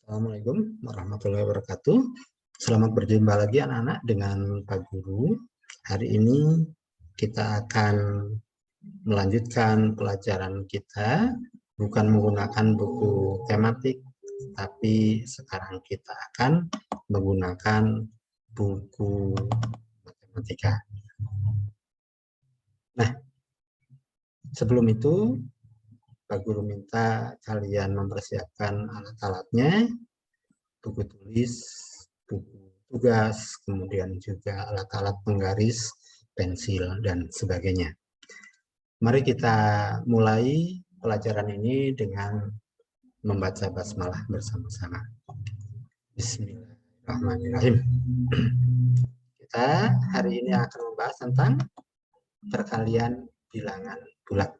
Assalamualaikum warahmatullahi wabarakatuh. Selamat berjumpa lagi anak-anak dengan Pak Guru. Hari ini kita akan melanjutkan pelajaran kita, bukan menggunakan buku tematik, tapi sekarang kita akan menggunakan buku matematika. Nah, sebelum itu Pak Guru minta kalian mempersiapkan alat-alatnya, buku tulis, buku tugas, kemudian juga alat-alat penggaris, pensil, dan sebagainya. Mari kita mulai pelajaran ini dengan membaca basmalah bersama-sama. Bismillahirrahmanirrahim. Kita hari ini akan membahas tentang perkalian bilangan bulat.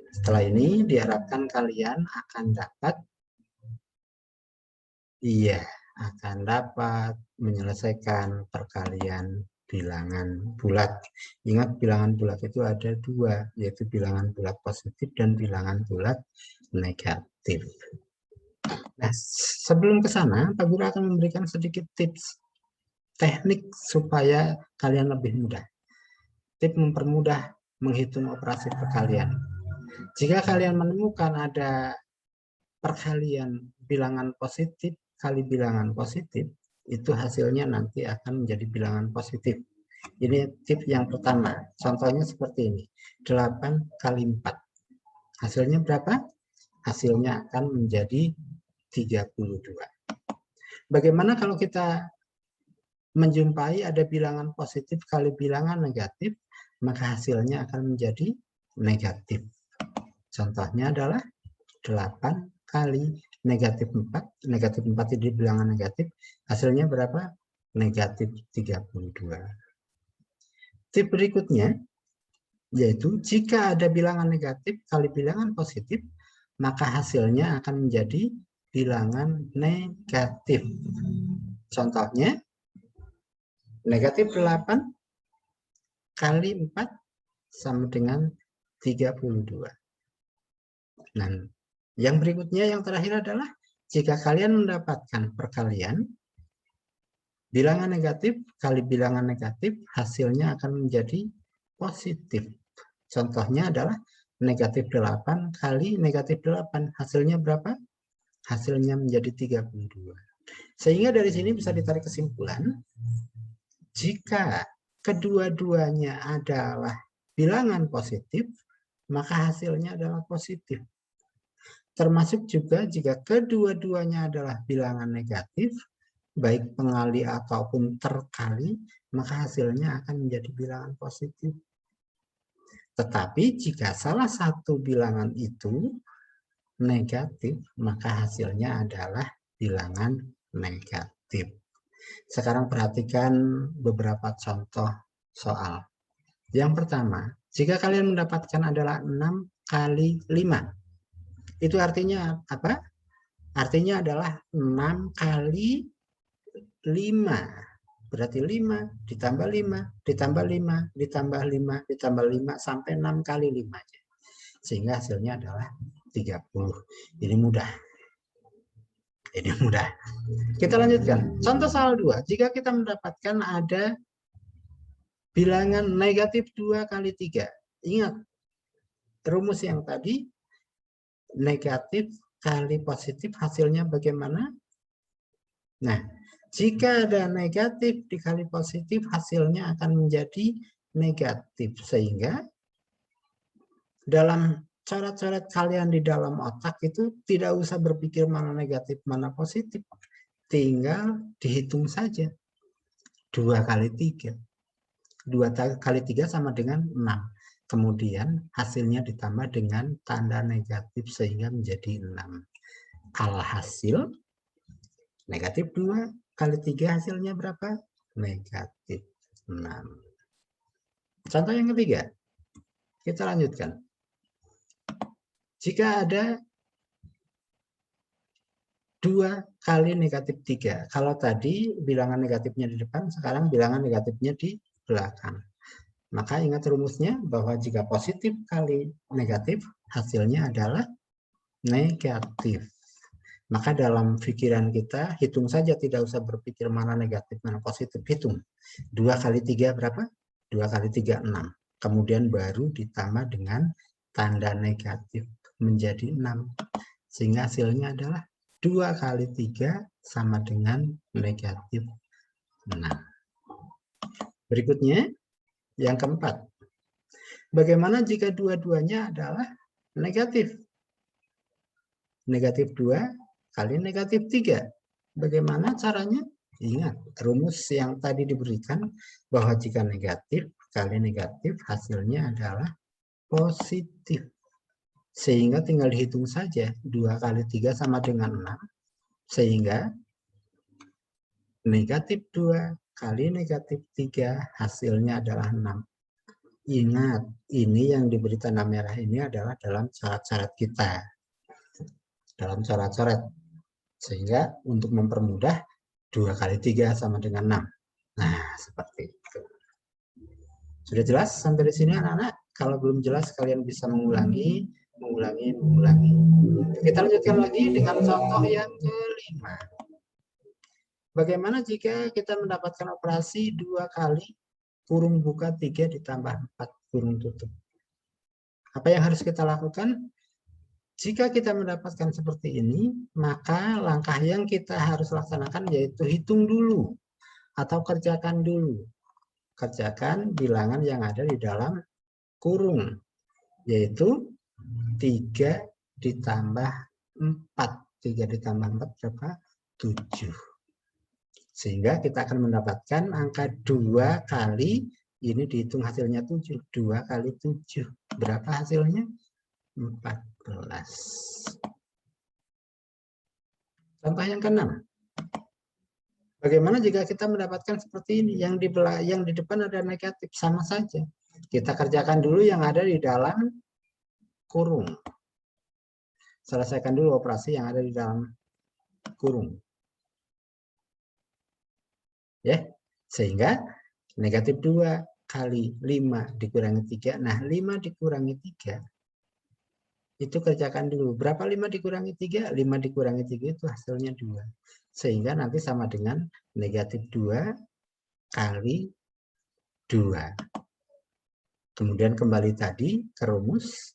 Setelah ini diharapkan kalian akan dapat menyelesaikan perkalian bilangan bulat. Ingat, bilangan bulat itu ada dua, yaitu bilangan bulat positif dan bilangan bulat negatif. Nah, sebelum ke sana, Pak Guru akan memberikan sedikit tips teknik supaya kalian lebih mudah. Tips mempermudah menghitung operasi perkalian. Jika kalian menemukan ada perkalian bilangan positif kali bilangan positif, itu hasilnya nanti akan menjadi bilangan positif. Ini tips yang pertama. Contohnya seperti ini. 8 kali 4. Hasilnya berapa? Hasilnya akan menjadi 32. Bagaimana kalau kita menjumpai ada bilangan positif kali bilangan negatif, maka hasilnya akan menjadi negatif. Contohnya adalah 8 kali negatif 4. Negatif 4 itu bilangan negatif. Hasilnya berapa? Negatif 32. Tips berikutnya, yaitu jika ada bilangan negatif kali bilangan positif, maka hasilnya akan menjadi bilangan negatif. Contohnya, negatif 8 kali 4 sama dengan 32. Nah, yang berikutnya, yang terakhir adalah jika kalian mendapatkan perkalian bilangan negatif kali bilangan negatif, hasilnya akan menjadi positif. Contohnya adalah negatif 8 kali negatif 8. Hasilnya berapa? Hasilnya menjadi 32. Sehingga dari sini bisa ditarik kesimpulan, jika kedua-duanya adalah bilangan positif, maka hasilnya adalah positif. Termasuk juga jika kedua-duanya adalah bilangan negatif, baik pengali ataupun terkali, maka hasilnya akan menjadi bilangan positif. Tetapi jika salah satu bilangan itu negatif, maka hasilnya adalah bilangan negatif. Sekarang perhatikan beberapa contoh soal. Yang pertama, jika kalian mendapatkan adalah 6 kali 5. Itu artinya apa? Artinya adalah 6 kali 5. Berarti 5 ditambah 5, ditambah 5, ditambah 5, ditambah 5, sampai 6 kali 5. Sehingga hasilnya adalah 30. Ini mudah. Ini mudah. Kita lanjutkan. Contoh soal 2. Jika kita mendapatkan ada bilangan negatif 2 kali 3. Ingat, rumus yang tadi, negatif kali positif hasilnya bagaimana? Nah, jika ada negatif dikali positif, hasilnya akan menjadi negatif. Sehingga dalam coret-coret kalian di dalam otak itu tidak usah berpikir mana negatif, mana positif. Tinggal dihitung saja. 2 kali 3. 2 kali 3 sama dengan 6. Kemudian hasilnya ditambah dengan tanda negatif sehingga menjadi 6. Alhasil negatif 2 kali 3 hasilnya berapa? Negatif 6. Contoh yang ketiga. Kita lanjutkan. Jika ada 2 kali negatif 3. Kalau tadi bilangan negatifnya di depan, sekarang bilangan negatifnya di belakang. Maka ingat rumusnya bahwa jika positif kali negatif, hasilnya adalah negatif. Maka dalam pikiran kita, hitung saja, tidak usah berpikir mana negatif, mana positif. Hitung. 2 kali 3 berapa? 2 kali 3, 6. Kemudian baru ditambah dengan tanda negatif menjadi 6. Sehingga hasilnya adalah 2 kali 3 sama dengan negatif 6. Berikutnya, yang keempat. Bagaimana jika dua-duanya adalah negatif? Negatif 2 kali negatif 3. Bagaimana caranya? Ingat, rumus yang tadi diberikan bahwa jika negatif kali negatif hasilnya adalah positif. Sehingga tinggal dihitung saja. 2 kali 3 sama dengan 6. Sehingga negatif 2 kali negatif 3 hasilnya adalah 6. Ingat, ini yang diberi tanda merah ini adalah dalam syarat-syarat kita. Dalam syarat-syarat. Sehingga untuk mempermudah 2 kali 3 sama dengan 6. Nah, seperti itu. Sudah jelas sampai di sini anak-anak? Kalau belum jelas kalian bisa mengulangi. Kita lanjutkan lagi dengan contoh yang kelima. Bagaimana jika kita mendapatkan operasi 2 kali kurung buka 3 ditambah 4 kurung tutup? Apa yang harus kita lakukan? Jika kita mendapatkan seperti ini, maka langkah yang kita harus laksanakan yaitu hitung dulu atau kerjakan dulu. Kerjakan bilangan yang ada di dalam kurung, yaitu 3 ditambah 4. 3 ditambah 4 berapa? 7. Sehingga kita akan mendapatkan angka 2 kali, ini dihitung hasilnya 7. 2 kali 7. Berapa hasilnya? 14. Contoh yang ke-6. Bagaimana jika kita mendapatkan seperti ini? Yang di depan ada negatif, sama saja. Kita kerjakan dulu yang ada di dalam kurung. Selesaikan dulu operasi yang ada di dalam kurung. Ya, sehingga negatif 2 kali 5 dikurangi 3. Nah, 5 dikurangi 3 itu kerjakan dulu. Berapa 5 dikurangi 3? 5 dikurangi 3 itu hasilnya 2. Sehingga nanti sama dengan negatif 2 kali 2. Kemudian kembali tadi ke rumus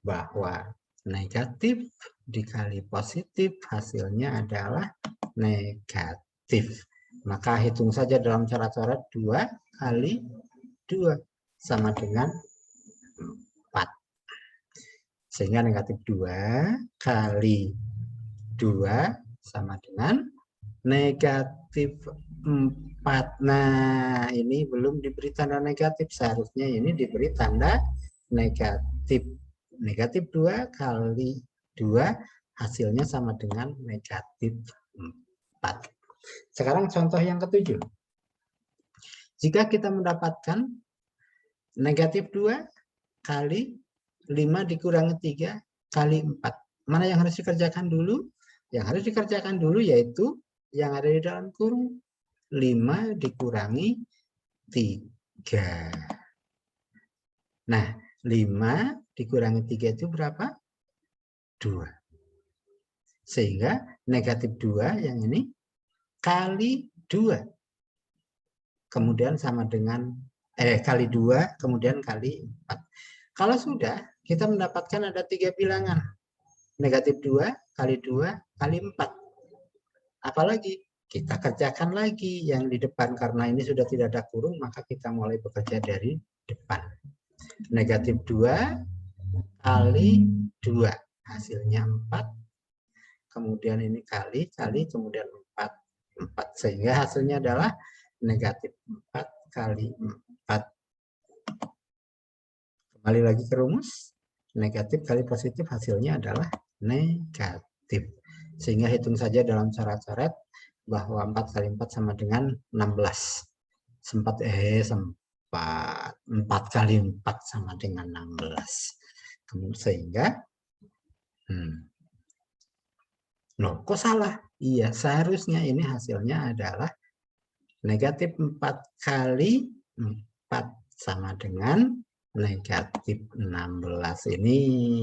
bahwa negatif dikali positif hasilnya adalah negatif. Maka hitung saja dalam cara-cara 2 kali 2 sama dengan 4. Sehingga negatif 2 kali 2 sama dengan negatif 4. Nah, ini belum diberi tanda negatif. Seharusnya ini diberi tanda negatif. Negatif 2 kali 2 hasilnya sama dengan negatif 4. Sekarang contoh yang ke-7. Jika kita mendapatkan negatif 2 kali 5 dikurangi 3 kali 4. Mana yang harus dikerjakan dulu? Yang harus dikerjakan dulu yaitu yang ada di dalam kurung. 5 dikurangi 3. Nah, 5 dikurangi 3 itu berapa? 2. Sehingga negatif 2 yang ini kali 2. Kemudian sama dengan kali 2, kemudian kali 4. Kalau sudah, kita mendapatkan ada 3 bilangan. Negatif 2 kali 2 kali 4. Apalagi? Kita kerjakan lagi yang di depan. Karena ini sudah tidak ada kurung, maka kita mulai bekerja dari depan. Negatif 2 kali 2. Hasilnya 4. Kemudian ini kali, kemudian 4. Sehingga hasilnya adalah negatif 4 kali 4. Kembali lagi ke rumus. Negatif kali positif hasilnya adalah negatif. Sehingga hitung saja dalam syarat-syarat bahwa 4 kali 4 sama dengan 16. 4 kali 4 sama dengan 16. Sehingga loh, kok salah? Iya, seharusnya ini hasilnya adalah negatif 4 kali 4 sama dengan negatif 16. Ini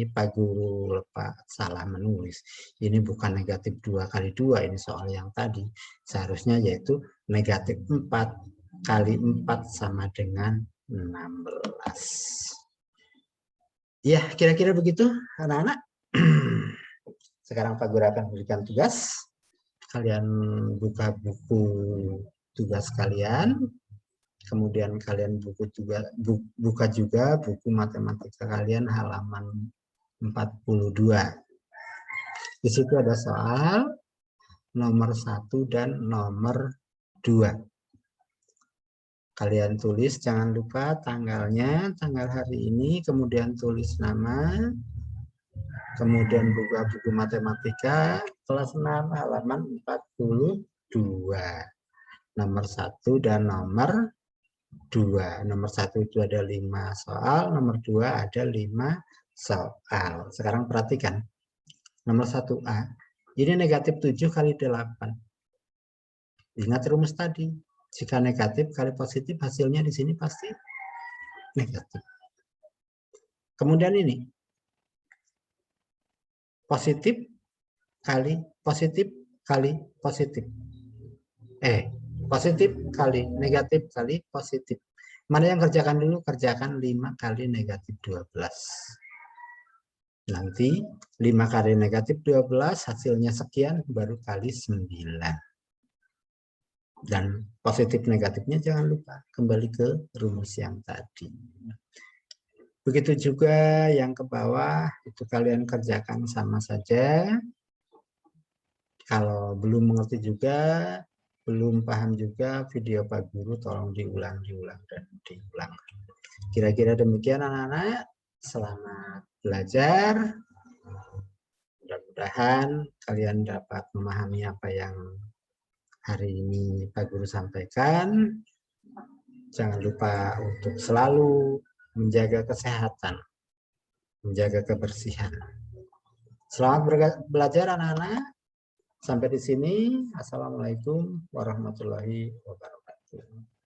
Pak Guru salah menulis. Ini bukan negatif 2 kali 2, ini soal yang tadi. Seharusnya yaitu negatif 4 kali 4 sama dengan 16. Ya, kira-kira begitu anak-anak. Sekarang Pak Guru akan berikan tugas. Kalian buka buku tugas kalian. Kemudian kalian buka juga buku matematika kalian halaman 42. Di situ ada soal nomor 1 dan nomor 2. Kalian tulis, jangan lupa tanggalnya, tanggal hari ini, kemudian tulis nama, kemudian buka buku matematika kelas 6 halaman 42. Nomor 1 dan nomor 2. Nomor 1 itu ada 5 soal, nomor 2 ada 5 soal. Sekarang perhatikan. Nomor 1A. Ini negatif 7 kali 8. Ingat rumus tadi. Jika negatif kali positif, hasilnya di sini pasti negatif. Kemudian ini. Positif kali positif kali positif. Positif kali negatif kali positif. Mana yang kerjakan dulu? Kerjakan 5 kali negatif 12. Nanti 5 kali negatif 12 hasilnya sekian, baru kali 9. Dan positif negatifnya jangan lupa kembali ke rumus yang tadi. Begitu juga yang ke bawah, itu kalian kerjakan sama saja. Kalau belum mengerti juga, belum paham juga video Pak Guru, tolong diulang dan diulang. Kira-kira demikian anak-anak. Selamat belajar. Mudah-mudahan kalian dapat memahami apa yang hari ini Pak Guru sampaikan. Jangan lupa untuk selalu menjaga kesehatan, menjaga kebersihan. Selamat belajar anak-anak. Sampai di sini. Assalamualaikum warahmatullahi wabarakatuh.